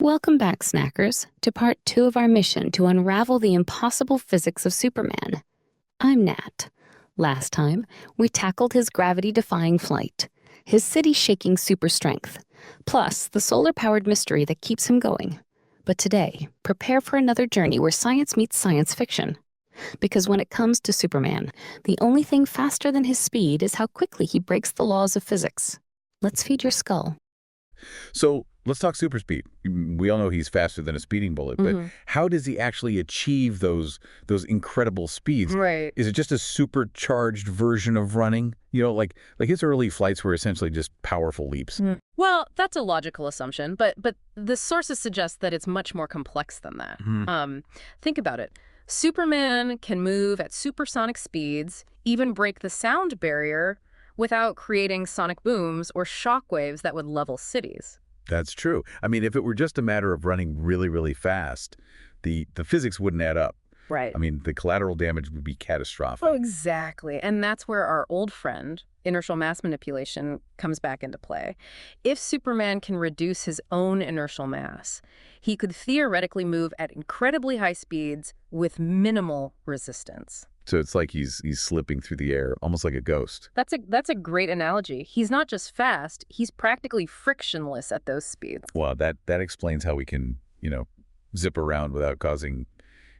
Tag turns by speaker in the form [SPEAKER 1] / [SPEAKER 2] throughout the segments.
[SPEAKER 1] Welcome back, Snackers, to part 2 of our mission to unravel the impossible physics of Superman. I'm Nat. Last time, we tackled his gravity-defying flight, his city-shaking super strength, plus the solar-powered mystery that keeps him going. But today, prepare for another journey where science meets science fiction. Because when it comes to Superman, the only thing faster than his speed is how quickly he breaks the laws of physics. Let's feed your skull.
[SPEAKER 2] So let's talk super speed. We all know he's faster than a speeding bullet, but how does he actually achieve those incredible speeds?
[SPEAKER 3] Right.
[SPEAKER 2] Is it just a supercharged version of running? You know, like his early flights were essentially just powerful leaps.
[SPEAKER 3] Well, that's a logical assumption, but the sources suggest that it's much more complex than that. Think about it. Superman can move at supersonic speeds, even break the sound barrier without creating sonic booms or shockwaves that would level cities.
[SPEAKER 2] That's true. I mean, if it were just a matter of running really, really fast, the physics wouldn't add up.
[SPEAKER 3] Right.
[SPEAKER 2] I mean, the collateral damage would be catastrophic.
[SPEAKER 3] Oh, exactly. And that's where our old friend, inertial mass manipulation, comes back into play. If Superman can reduce his own inertial mass, he could theoretically move at incredibly high speeds with minimal resistance.
[SPEAKER 2] So it's like he's slipping through the air, almost like a ghost.
[SPEAKER 3] That's a great analogy. He's not just fast, he's practically frictionless at those speeds.
[SPEAKER 2] Well, that explains how we can, zip around without causing,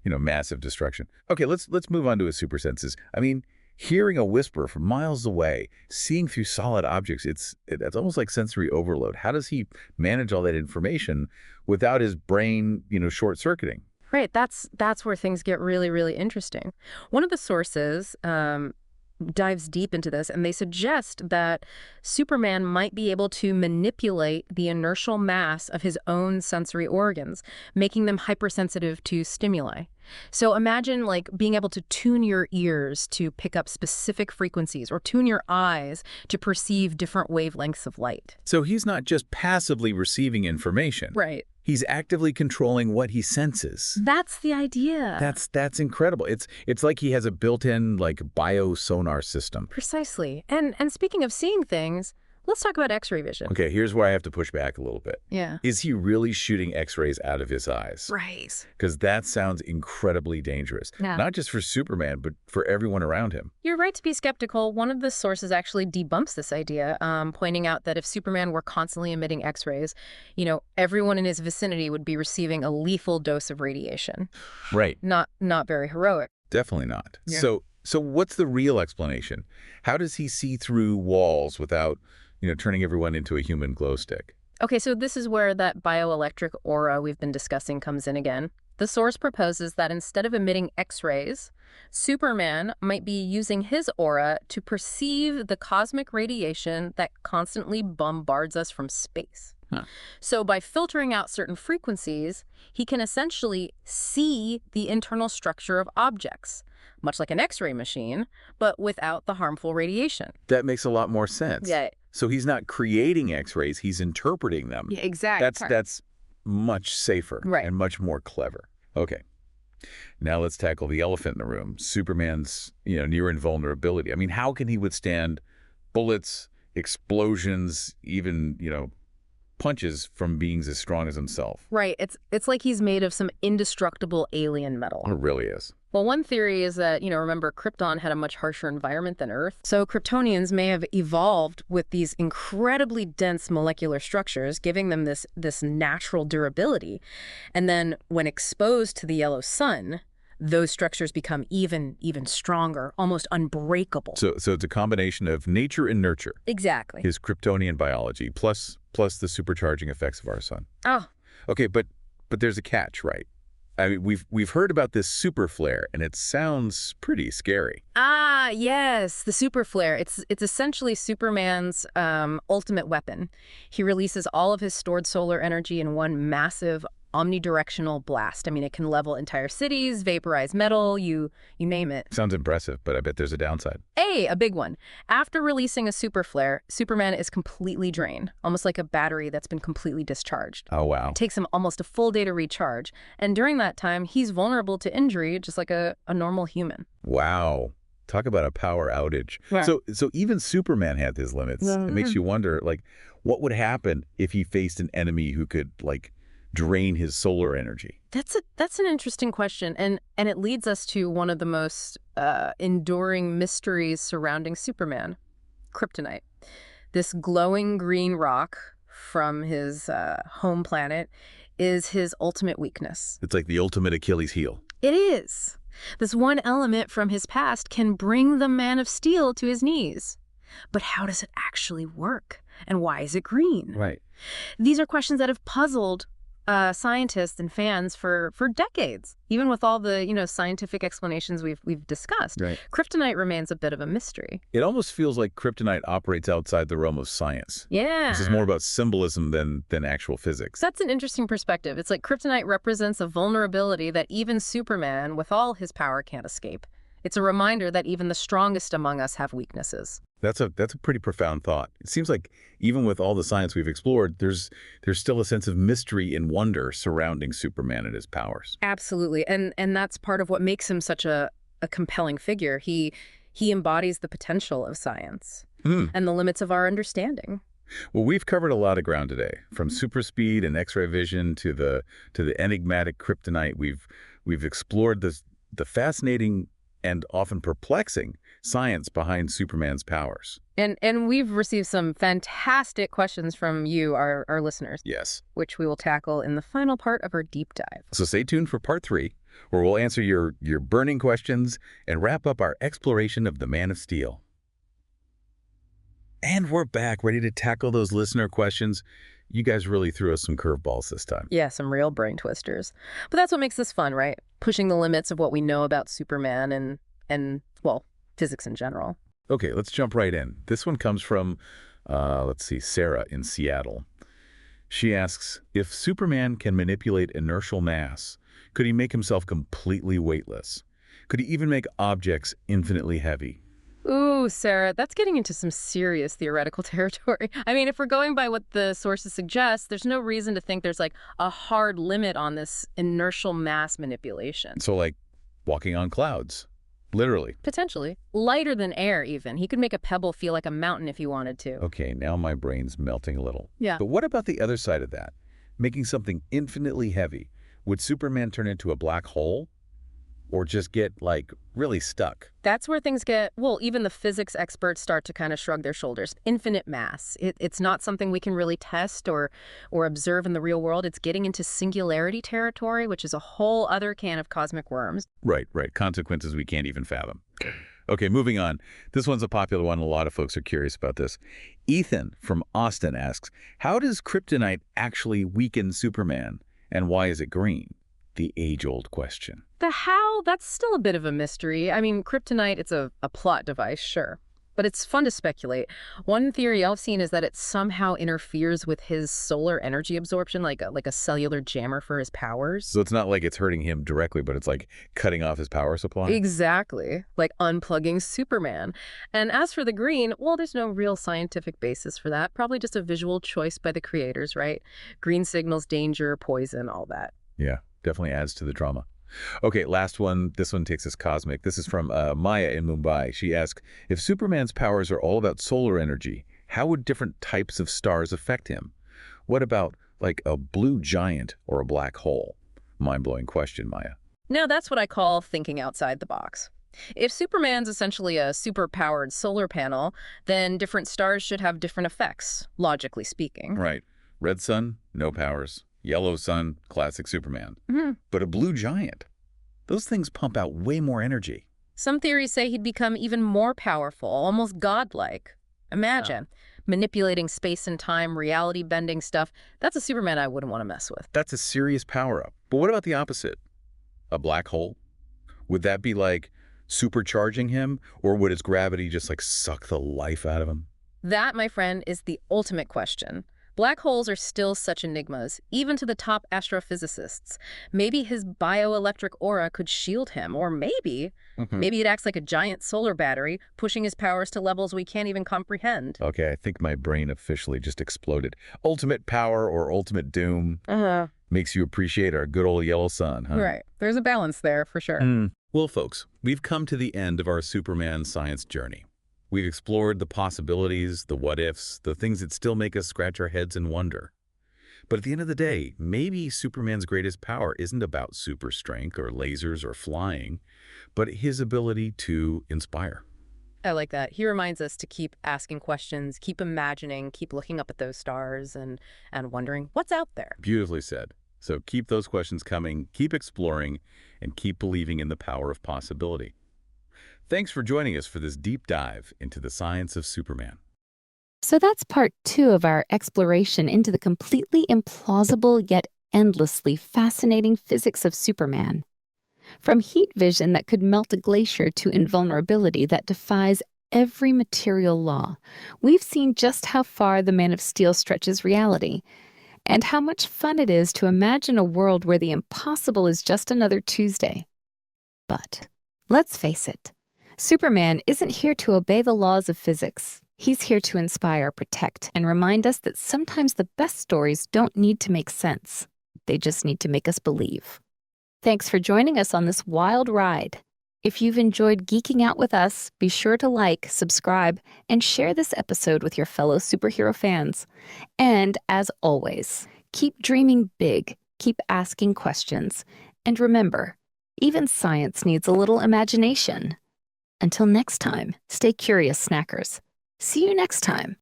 [SPEAKER 2] massive destruction. Okay, let's move on to his super senses. I mean, hearing a whisper from miles away, seeing through solid objects, it's almost like sensory overload. How does he manage all that information without his brain, short-circuiting?
[SPEAKER 3] Right, that's where things get really, really interesting. One of the sources dives deep into this, and they suggest that Superman might be able to manipulate the inertial mass of his own sensory organs, making them hypersensitive to stimuli. So imagine like being able to tune your ears to pick up specific frequencies or tune your eyes to perceive different wavelengths of light.
[SPEAKER 2] So he's not just passively receiving information.
[SPEAKER 3] Right.
[SPEAKER 2] He's actively controlling what he senses.
[SPEAKER 3] That's the idea.
[SPEAKER 2] That's incredible. It's like he has a built-in biosonar system.
[SPEAKER 3] Precisely. And speaking of seeing things, let's talk about X-ray vision.
[SPEAKER 2] Okay, here's where I have to push back a little bit.
[SPEAKER 3] Yeah.
[SPEAKER 2] Is he really shooting X-rays out of his eyes?
[SPEAKER 3] Right.
[SPEAKER 2] Because that sounds incredibly dangerous.
[SPEAKER 3] Yeah.
[SPEAKER 2] Not just for Superman, but for everyone around him.
[SPEAKER 3] You're right to be skeptical. One of the sources actually debunks this idea, pointing out that if Superman were constantly emitting X-rays, everyone in his vicinity would be receiving a lethal dose of radiation.
[SPEAKER 2] Right.
[SPEAKER 3] Not very heroic.
[SPEAKER 2] Definitely not.
[SPEAKER 3] Yeah.
[SPEAKER 2] So what's the real explanation? How does he see through walls without, turning everyone into a human glow stick?
[SPEAKER 3] Okay, so this is where that bioelectric aura we've been discussing comes in again. The source proposes that instead of emitting X-rays, Superman might be using his aura to perceive the cosmic radiation that constantly bombards us from space.
[SPEAKER 2] Huh.
[SPEAKER 3] So by filtering out certain frequencies, he can essentially see the internal structure of objects, much like an X-ray machine, but without the harmful radiation.
[SPEAKER 2] That makes a lot more sense.
[SPEAKER 3] Yeah.
[SPEAKER 2] So he's not creating X-rays, he's interpreting them.
[SPEAKER 3] Yeah, exactly.
[SPEAKER 2] That's much safer
[SPEAKER 3] Right.
[SPEAKER 2] and much more clever. Okay. Now let's tackle the elephant in the room, Superman's, near invulnerability. I mean, how can he withstand bullets, explosions, even, punches from beings as strong as himself?
[SPEAKER 3] Right. It's like he's made of some indestructible alien metal.
[SPEAKER 2] It really is.
[SPEAKER 3] Well, one theory is that, remember, Krypton had a much harsher environment than Earth. So Kryptonians may have evolved with these incredibly dense molecular structures, giving them this natural durability. And then when exposed to the yellow sun, those structures become even stronger, almost unbreakable.
[SPEAKER 2] So it's a combination of nature and nurture.
[SPEAKER 3] Exactly.
[SPEAKER 2] His Kryptonian biology plus the supercharging effects of our sun.
[SPEAKER 3] Oh.
[SPEAKER 2] Okay, but there's a catch, right? I mean, we've heard about this super flare, and it sounds pretty scary.
[SPEAKER 3] Ah, yes, the super flare. It's essentially Superman's ultimate weapon. He releases all of his stored solar energy in one massive omnidirectional blast. I mean, it can level entire cities, vaporize metal, you name it.
[SPEAKER 2] Sounds impressive, but I bet there's a downside.
[SPEAKER 3] A big one. After releasing a super flare, Superman is completely drained, almost like a battery that's been completely discharged.
[SPEAKER 2] Oh, wow.
[SPEAKER 3] It takes him almost a full day to recharge, and during that time, he's vulnerable to injury just like a normal human.
[SPEAKER 2] Wow. Talk about a power outage.
[SPEAKER 3] Yeah.
[SPEAKER 2] So even Superman had his limits. It makes you wonder, what would happen if he faced an enemy who could, drain his solar energy?
[SPEAKER 3] That's an interesting question, and it leads us to one of the most enduring mysteries surrounding Superman, kryptonite. This glowing green rock from his home planet is his ultimate weakness.
[SPEAKER 2] It's like the ultimate Achilles heel.
[SPEAKER 3] It is. This one element from his past can bring the Man of Steel to his knees. But how does it actually work? And why is it green?
[SPEAKER 2] Right.
[SPEAKER 3] These are questions that have puzzled scientists and fans for decades, even with all the scientific explanations we've discussed.
[SPEAKER 2] Right.
[SPEAKER 3] Kryptonite remains a bit of a mystery.
[SPEAKER 2] It almost feels like kryptonite operates outside the realm of science.
[SPEAKER 3] Yeah.
[SPEAKER 2] This is more about symbolism than actual physics.
[SPEAKER 3] That's an interesting perspective. It's like kryptonite represents a vulnerability that even Superman, with all his power, can't escape. It's a reminder that even the strongest among us have weaknesses.
[SPEAKER 2] That's a pretty profound thought. It seems like even with all the science we've explored, there's still a sense of mystery and wonder surrounding Superman and his powers.
[SPEAKER 3] Absolutely. And that's part of what makes him such a compelling figure. He embodies the potential of science and the limits of our understanding.
[SPEAKER 2] Well, we've covered a lot of ground today, from super speed and X-ray vision to the enigmatic kryptonite. We've explored the fascinating and often perplexing science behind Superman's powers.
[SPEAKER 3] And we've received some fantastic questions from you, our listeners.
[SPEAKER 2] Yes.
[SPEAKER 3] Which we will tackle in the final part of our deep dive.
[SPEAKER 2] So stay tuned for part 3, where we'll answer your burning questions and wrap up our exploration of the Man of Steel. And we're back, ready to tackle those listener questions. You guys really threw us some curveballs this time.
[SPEAKER 3] Yeah, some real brain twisters. But that's what makes this fun, right? Pushing the limits of what we know about Superman and well, physics in general.
[SPEAKER 2] Okay, let's jump right in. This one comes from, Sarah in Seattle. She asks, if Superman can manipulate inertial mass, could he make himself completely weightless? Could he even make objects infinitely heavy?
[SPEAKER 3] Ooh, Sarah, that's getting into some serious theoretical territory. I mean, if we're going by what the sources suggest, there's no reason to think there's like a hard limit on this inertial mass manipulation.
[SPEAKER 2] So like walking on clouds, literally.
[SPEAKER 3] Potentially. Lighter than air, even. He could make a pebble feel like a mountain if he wanted to.
[SPEAKER 2] Okay, now my brain's melting a little.
[SPEAKER 3] Yeah.
[SPEAKER 2] But what about the other side of that? Making something infinitely heavy. Would Superman turn into a black hole? Or just get, like, really stuck?
[SPEAKER 3] That's where things get, well, even the physics experts start to kind of shrug their shoulders. Infinite mass. It's not something we can really test or observe in the real world. It's getting into singularity territory, which is a whole other can of cosmic worms.
[SPEAKER 2] Right. Consequences we can't even fathom. Okay, moving on. This one's a popular one. A lot of folks are curious about this. Ethan from Austin asks, how does kryptonite actually weaken Superman? And why is it green? The age-old question.
[SPEAKER 3] The how, that's still a bit of a mystery. I mean, kryptonite, it's a plot device, sure. But it's fun to speculate. One theory I've seen is that it somehow interferes with his solar energy absorption, like a cellular jammer for his powers.
[SPEAKER 2] So it's not like it's hurting him directly, but it's like cutting off his power supply?
[SPEAKER 3] Exactly. Like unplugging Superman. And as for the green, well, there's no real scientific basis for that. Probably just a visual choice by the creators, right? Green signals danger, poison, all that.
[SPEAKER 2] Yeah, definitely adds to the drama. Okay, last one. This one takes us cosmic. This is from Maya in Mumbai. She asks, if Superman's powers are all about solar energy, how would different types of stars affect him? What about, like, a blue giant or a black hole? Mind-blowing question, Maya.
[SPEAKER 3] Now, that's what I call thinking outside the box. If Superman's essentially a super-powered solar panel, then different stars should have different effects, logically speaking.
[SPEAKER 2] Right. Red sun, no powers. Yellow sun, classic Superman.
[SPEAKER 3] Mm-hmm.
[SPEAKER 2] But a blue giant, those things pump out way more energy.
[SPEAKER 3] Some theories say he'd become even more powerful, almost godlike. Imagine, manipulating space and time, reality-bending stuff. That's a Superman I wouldn't want to mess with.
[SPEAKER 2] That's a serious power-up. But what about the opposite? A black hole? Would that be like supercharging him, or would its gravity just like suck the life out of him?
[SPEAKER 3] That, my friend, is the ultimate question. Black holes are still such enigmas, even to the top astrophysicists. Maybe his bioelectric aura could shield him, or maybe it acts like a giant solar battery, pushing his powers to levels we can't even comprehend.
[SPEAKER 2] Okay, I think my brain officially just exploded. Ultimate power or ultimate doom makes you appreciate our good old yellow sun, huh?
[SPEAKER 3] Right. There's a balance there, for sure.
[SPEAKER 2] Well, folks, we've come to the end of our Superman science journey. We've explored the possibilities, the what-ifs, the things that still make us scratch our heads in wonder. But at the end of the day, maybe Superman's greatest power isn't about super strength or lasers or flying, but his ability to inspire.
[SPEAKER 3] I like that. He reminds us to keep asking questions, keep imagining, keep looking up at those stars and wondering what's out there.
[SPEAKER 2] Beautifully said. So keep those questions coming, keep exploring, and keep believing in the power of possibility. Thanks for joining us for this deep dive into the science of Superman.
[SPEAKER 1] So that's part 2 of our exploration into the completely implausible yet endlessly fascinating physics of Superman. From heat vision that could melt a glacier to invulnerability that defies every material law, we've seen just how far the Man of Steel stretches reality, and how much fun it is to imagine a world where the impossible is just another Tuesday. But let's face it, Superman isn't here to obey the laws of physics. He's here to inspire, protect, and remind us that sometimes the best stories don't need to make sense. They just need to make us believe. Thanks for joining us on this wild ride. If you've enjoyed geeking out with us, be sure to like, subscribe, and share this episode with your fellow superhero fans. And as always, keep dreaming big, keep asking questions, and remember, even science needs a little imagination. Until next time, stay curious, snackers. See you next time.